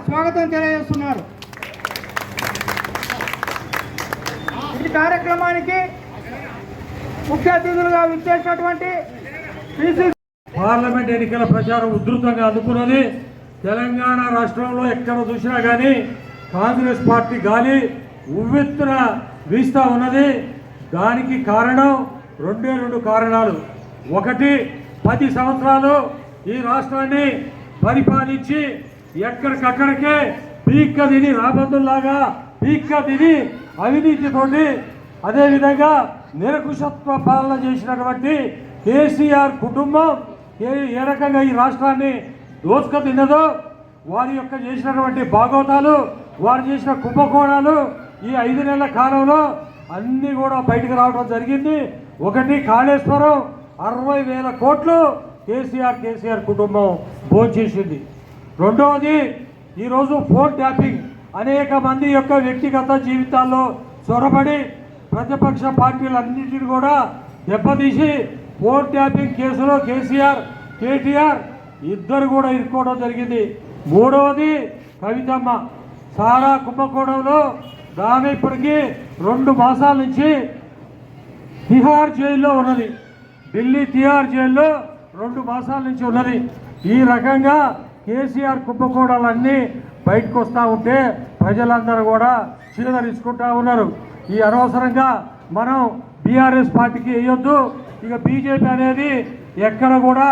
స్వాగతం తెలియజేస్తున్నారు. ఈ కార్యక్రమానికి ముఖ్య అతిథులుగా విచ్చేసినటువంటి పార్లమెంట్ ఎన్నికల ప్రచారం ఉధృతంగా అందుకున్నది. తెలంగాణ రాష్ట్రంలో ఎక్కడ చూసినా కానీ కాంగ్రెస్ పార్టీ గాలి ఉవ్వెత్తున వీస్తూ ఉన్నది. దానికి కారణం రెండు కారణాలు. ఒకటి, 10 సంవత్సరాలు ఈ రాష్ట్రాన్ని పరిపాలించి ఎక్కడికక్కడికే పీక్క తిని రాబందుల్లాగా పీక్క తిని అవినీతితోటి అదేవిధంగా నిరకుశత్వ పాలన చేసినటువంటి కేసీఆర్ కుటుంబం ఏ రకంగా ఈ రాష్ట్రాన్ని దోచుకు తిన్నదో, వారి యొక్క చేసినటువంటి భాగవతాలు, వారు చేసిన కుంభకోణాలు ఈ 5 నెలల కాలంలో అన్నీ కూడా బయటకు రావడం జరిగింది. ఒకటి, కాళేశ్వరం 60,000 కోట్లు కేసీఆర్ కుటుంబం భోంచేసింది. రెండవది, ఈరోజు ఫోన్ ట్యాపింగ్ అనేక మంది యొక్క వ్యక్తిగత జీవితాల్లో చొరబడి ప్రతిపక్ష పార్టీలన్నింటినీ కూడా దెబ్బతీసి ఫోన్ ట్యాపింగ్ కేసులో కేసీఆర్, కేటీఆర్ ఇద్దరు కూడా ఇరుక్కోవడం జరిగింది. మూడవది, కవితమ్మ సారా కుంభకోణంలో ఆమె ఇప్పటికీ 2 మాసాల నుంచి తిహార్ జైల్లో ఉన్నది. ఢిల్లీ తిహార్ జైల్లో 2 మాసాల నుంచి ఉన్నది. ఈ రకంగా కేసీఆర్ కుంభకోణాలన్నీ బయటకు వస్తూ ఉంటే ప్రజలందరూ కూడా చీదరించుకుంటూ ఉన్నారు. ఈ అనవసరంగా మనం బీఆర్ఎస్ పార్టీకి వేయొద్దు. ఇక బీజేపీ అనేది ఎక్కడ కూడా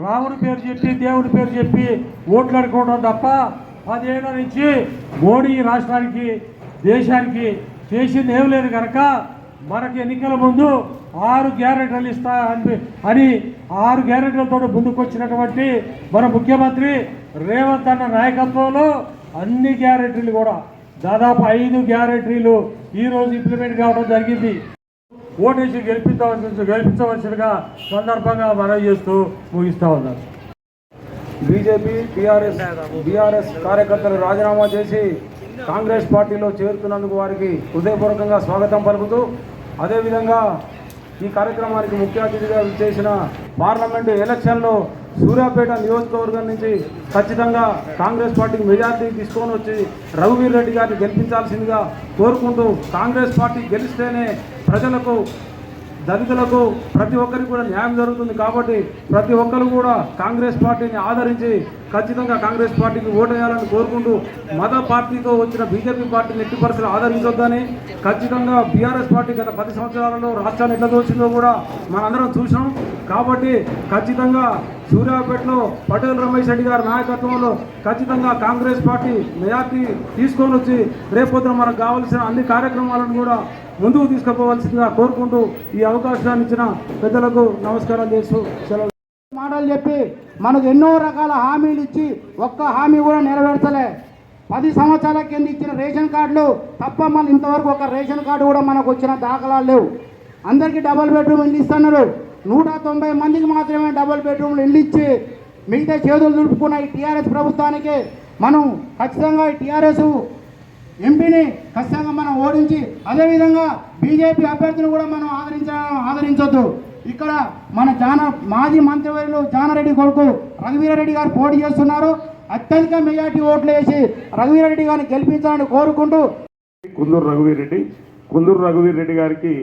రాముడి పేరు చెప్పి దేవుడి పేరు చెప్పి ఓట్లు అడుకోవడం తప్ప 10 ఏళ్ల నుంచి మోడీ రాష్ట్రానికి దేశానికి చేసింది ఏం లేదు కనుక మనకి ఎన్నికల ముందు 6 గ్యారెంటీలు ఇస్తా అని 6 గ్యారెంటీలతో ముందుకొచ్చినటువంటి మన ముఖ్యమంత్రి రేవంత్ అన్న నాయకత్వంలో అన్ని గ్యారెంటీలు కూడా దాదాపు 5 గ్యారెంటీలు ఈరోజు ఇంప్లిమెంట్ కావడం జరిగింది. ఓటేసి గెలిపించవలసినగా సందర్భంగా మనవి చేస్తూ ముగిస్తా ఉన్నారు. బీజేపీ బీఆర్ఎస్ కార్యకర్తలు రాజీనామా చేసి కాంగ్రెస్ పార్టీలో చేరుతున్నందుకు వారికి హృదయపూర్వకంగా స్వాగతం పలుకుతూ, అదేవిధంగా ఈ కార్యక్రమానికి ముఖ్య అతిథిగా చేసిన పార్లమెంటు ఎలక్షన్లో సూర్యాపేట నియోజకవర్గం నుంచి ఖచ్చితంగా కాంగ్రెస్ పార్టీకి మెజార్టీ తీసుకొని వచ్చి రఘువీర్ రెడ్డి గారిని గెలిపించాల్సిందిగా కోరుకుంటూ, కాంగ్రెస్ పార్టీ గెలిస్తేనే ప్రజలకు, దళితులకు, ప్రతి ఒక్కరికి కూడా న్యాయం జరుగుతుంది. కాబట్టి ప్రతి ఒక్కరు కూడా కాంగ్రెస్ పార్టీని ఆదరించి ఖచ్చితంగా కాంగ్రెస్ పార్టీకి ఓటేయాలని కోరుకుంటూ, మత పార్టీతో వచ్చిన బీజేపీ పార్టీని ఎట్టి పరిస్థితులు ఆదరించొద్దని, ఖచ్చితంగా బీఆర్ఎస్ పార్టీ గత 10 సంవత్సరాలలో రాష్ట్రాన్ని ఎట్లా దోచిందో కూడా మనందరం చూసాం. కాబట్టి ఖచ్చితంగా సూర్యాపేటలో పటేల్ రమేష్ రెడ్డి గారి నాయకత్వంలో ఖచ్చితంగా కాంగ్రెస్ పార్టీ మెజార్టీ తీసుకొని వచ్చి రేపొద్దున మనకు కావాల్సిన అన్ని కార్యక్రమాలను కూడా ముందుకు తీసుకుపోవాల్సిందిగా కోరుకుంటూ ఈ అవకాశాన్ని ఇచ్చిన పెద్దలకు నమస్కారాలు చేస్తూ సెలవు. మాటలు చెప్పి మనకు ఎన్నో రకాల హామీలు ఇచ్చి ఒక్క హామీ కూడా నెరవేర్చలే. 10 సంవత్సరాల కింద ఇచ్చిన రేషన్ కార్డులు తప్ప మళ్ళీ ఇంతవరకు ఒక రేషన్ కార్డు కూడా మనకు వచ్చిన దాఖలాలు లేవు. అందరికీ డబుల్ బెడ్రూమ్ ఇల్లు ఇస్తున్నారు. 190 మందికి మాత్రమే డబుల్ బెడ్రూమ్లు ఇల్లు ఇచ్చి మిగతా చేతులు దులుపుకున్న ఈ టీఆర్ఎస్ ప్రభుత్వానికి మనం ఖచ్చితంగా ఈ టీఆర్ఎస్ ఎంపీని ఖచ్చితంగా మనం ఓడించి, అదేవిధంగా బీజేపీ అభ్యర్థిని కూడా మనం ఆదరించొద్దు. ఇక్కడ మన మాజీ మంత్రివర్యులు జానారెడ్డి కొడుకు రఘువీరారెడ్డి గారు పోటీ చేస్తున్నారు. అత్యధిక మెజార్టీ ఓట్లు వేసి రఘువీరారెడ్డి గారిని గెలిపించాలని కోరుకుంటూ, కుందూరు రఘువీర్ రెడ్డి గారికి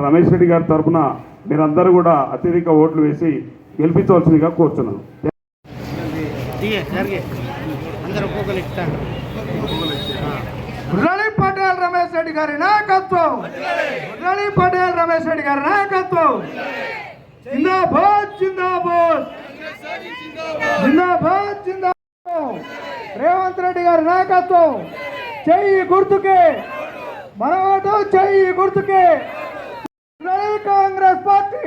రమేష్ రెడ్డి గారి తరఫున మీరందరూ కూడా అత్యధిక ఓట్లు వేసి గెలిపించవలసిందిగా కోరుతున్నాను. పటేల్ రమేష్ రెడ్డి గారి నాయకత్వం, పటేల్ రమేష్ రెడ్డి గారి నాయకత్వం, జిందాబాద్ జిందాబాద్ జిందాబాద్ జిందాబాద్. రేవంత్ రెడ్డి గారి నాయకత్వం, చెయ్యి గుర్తుకే మన ఓటు, చెయ్యి గుర్తుకే కాంగ్రెస్ పార్టీ.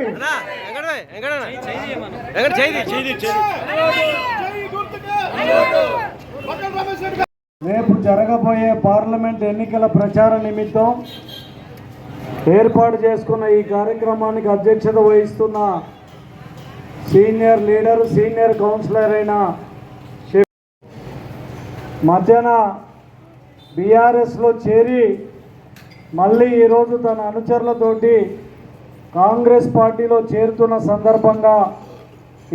రేపు జరగబోయే పార్లమెంట్ ఎన్నికల ప్రచార నిమిత్తం ఏర్పాటు చేసుకున్న ఈ కార్యక్రమానికి అధ్యక్షత వహిస్తున్న సీనియర్ లీడర్, సీనియర్ కౌన్సిలర్ అయిన మధ్యాహ్న బీఆర్ఎస్లో చేరి మళ్ళీ ఈరోజు తన అనుచరులతోటి కాంగ్రెస్ పార్టీలో చేరుతున్న సందర్భంగా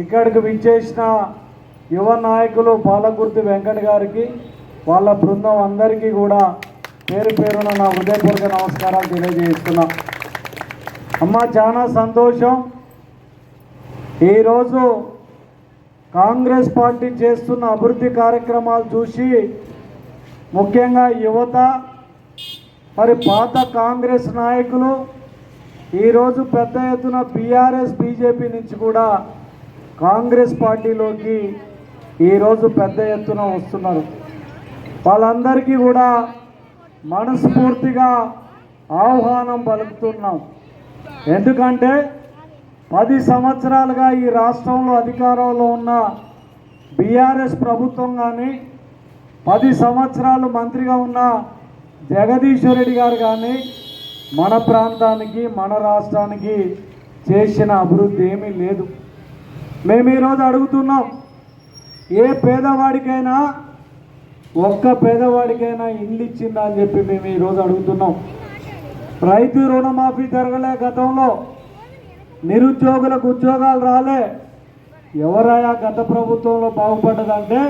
ఇక్కడికి విచ్చేసిన యువ నాయకులు పాలకుర్తి వెంకట్ గారికి, వాళ్ళ బృందం అందరికీ కూడా పేరు పేరున నా హృదయపూర్వక నమస్కారాలు తెలియజేస్తున్నా. అమ్మ, చాలా సంతోషం. ఈరోజు కాంగ్రెస్ పార్టీ చేస్తున్న అభివృద్ధి కార్యక్రమాలు చూసి ముఖ్యంగా యువత, మరి పాత కాంగ్రెస్ నాయకులు ఈరోజు పెద్ద ఎత్తున బీఆర్ఎస్ బీజేపీ నుంచి కూడా కాంగ్రెస్ పార్టీలోకి ఈరోజు పెద్ద ఎత్తున వస్తున్నారు. వాళ్ళందరికీ కూడా మనస్ఫూర్తిగా ఆహ్వానం పలుకుతున్నాం. ఎందుకంటే 10 సంవత్సరాలుగా ఈ రాష్ట్రంలో అధికారంలో ఉన్న బీఆర్ఎస్ ప్రభుత్వం కానీ, 10 సంవత్సరాలు మంత్రిగా ఉన్న జగదీశ్వర్ రెడ్డి గారు కానీ మన ప్రాంతానికి, మన రాష్ట్రానికి చేసిన అభివృద్ధి ఏమీ లేదు. మేము ఈరోజు అడుగుతున్నాం, ఏ పేదవాడికైనా, ఒక్క పేదవాడికైనా ఇల్లు ఇచ్చిందా అని చెప్పి మేము ఈరోజు అడుగుతున్నాం. రైతు రుణమాఫీ జరగలే గతంలో, నిరుద్యోగులకు ఉద్యోగాలు రాలే. ఎవరయా గత ప్రభుత్వంలో బాగుపడ్డదంటే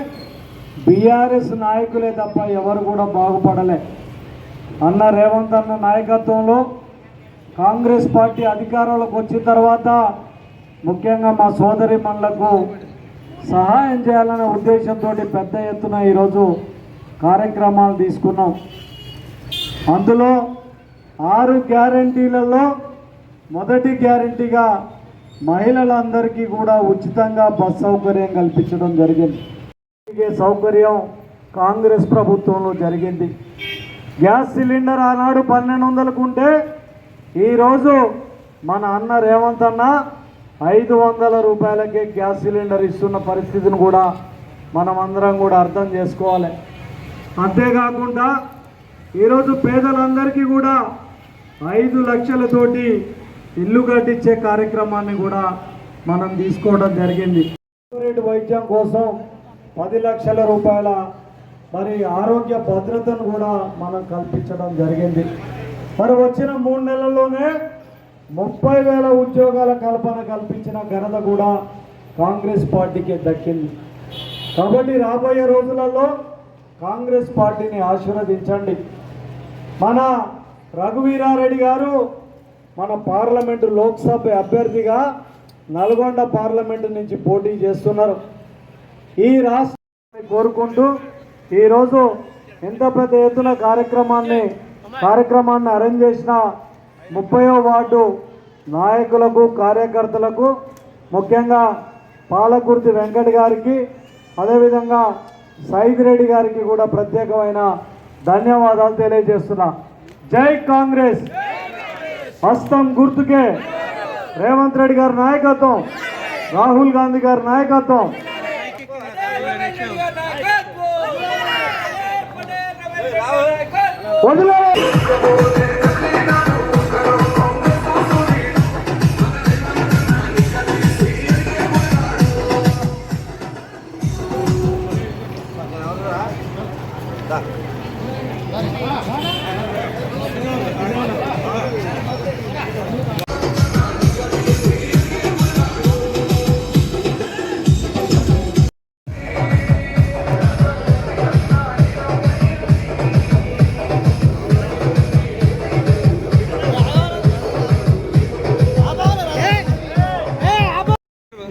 బీఆర్ఎస్ నాయకులే తప్ప ఎవరు కూడా బాగుపడలే. అన్న రేవంత్ అన్న నాయకత్వంలో కాంగ్రెస్ పార్టీ అధికారంలోకి వచ్చిన తర్వాత ముఖ్యంగా మా సోదరి మనులకు సహాయం చేయాలనే ఉద్దేశంతో పెద్ద ఎత్తున ఈరోజు కార్యక్రమాలు తీసుకున్నాం. అందులో 6 గ్యారంటీలలో మొదటి గ్యారంటీగా మహిళలందరికీ కూడా ఉచితంగా బస్ సౌకర్యం కల్పించడం జరిగింది. ఈ సౌకర్యం కాంగ్రెస్ ప్రభుత్వంలో జరిగింది. గ్యాస్ సిలిండర్ ఆనాడు 1200కు ఉంటే ఈరోజు మన అన్న రేవంత్ అన్న 500 రూపాయలకే గ్యాస్ సిలిండర్ ఇస్తున్న పరిస్థితిని కూడా మనం అందరం కూడా అర్థం చేసుకోవాలి. అంతేకాకుండా ఈరోజు పేదలందరికీ కూడా 5 లక్షలతోటి ఇల్లు కట్టించే కార్యక్రమాన్ని కూడా మనం తీసుకోవడం జరిగింది. వైద్యం కోసం 10 లక్షల రూపాయల మరి ఆరోగ్య భద్రతను కూడా మనం కల్పించడం జరిగింది. మరి వచ్చిన 3 నెలల్లోనే 30,000 ఉద్యోగాల కల్పన కల్పించిన ఘనత కూడా కాంగ్రెస్ పార్టీకి దక్కింది. కాబట్టి రాబోయే రోజులలో కాంగ్రెస్ పార్టీని ఆశీర్వదించండి. మన రఘువీరారెడ్డి గారు మన పార్లమెంటు లోక్సభ అభ్యర్థిగా నల్గొండ పార్లమెంటు నుంచి పోటీ చేస్తున్నారు. ఈ రాష్ట్రాన్ని కోరుకుంటూ ఈరోజు ఎంత పెద్ద ఎత్తున కార్యక్రమాన్ని అరేంజ్ చేసిన 30వ వార్డు నాయకులకు, కార్యకర్తలకు, ముఖ్యంగా పాలకుర్తి వెంకట్ గారికి, అదేవిధంగా సైద్ రెడ్డి గారికి కూడా ప్రత్యేకమైన ధన్యవాదాలు తెలియజేస్తున్నా. జై కాంగ్రెస్. హస్తం గుర్తుకే రేవంత్ రెడ్డి గారి నాయకత్వం, రాహుల్ గాంధీ గారి నాయకత్వం. వదిలే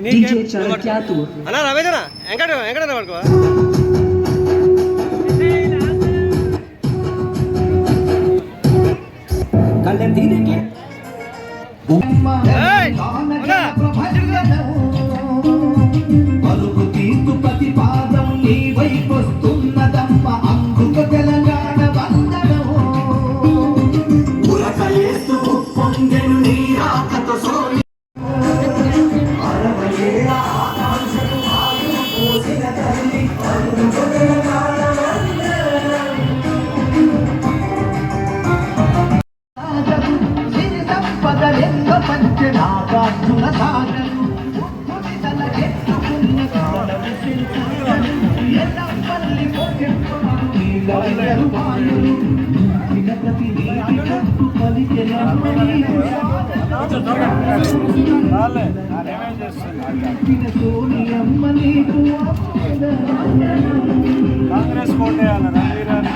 DJ Character. అన్నా రమేషనా ఎంకట పడుకో కళ్యాణ్ దీనికి పలుకు తీర్పు ప్రతిపాదం నీ వైపు వస్తున్నదమ్మ అందుక తెలంగాణ వందనం పులకలేస్తూ పొంగెను నీ రాకతో సోని అరవై ఏళ్ళ ఆకాంక్షను ఆయువు పోసిన తల్లి నాగార్జున సాగరు తలకెత్తుకున్న కాలము ఎల్లపల్లి వాయులు ప్రతి నీటి కట్టు పలికెలమ్మని సోనియమ్మ నీకు కాంగ్రెస్ కోటేయాలి రంగీరాని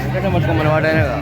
వెంకటం పట్టుకోమని వాడైనా కదా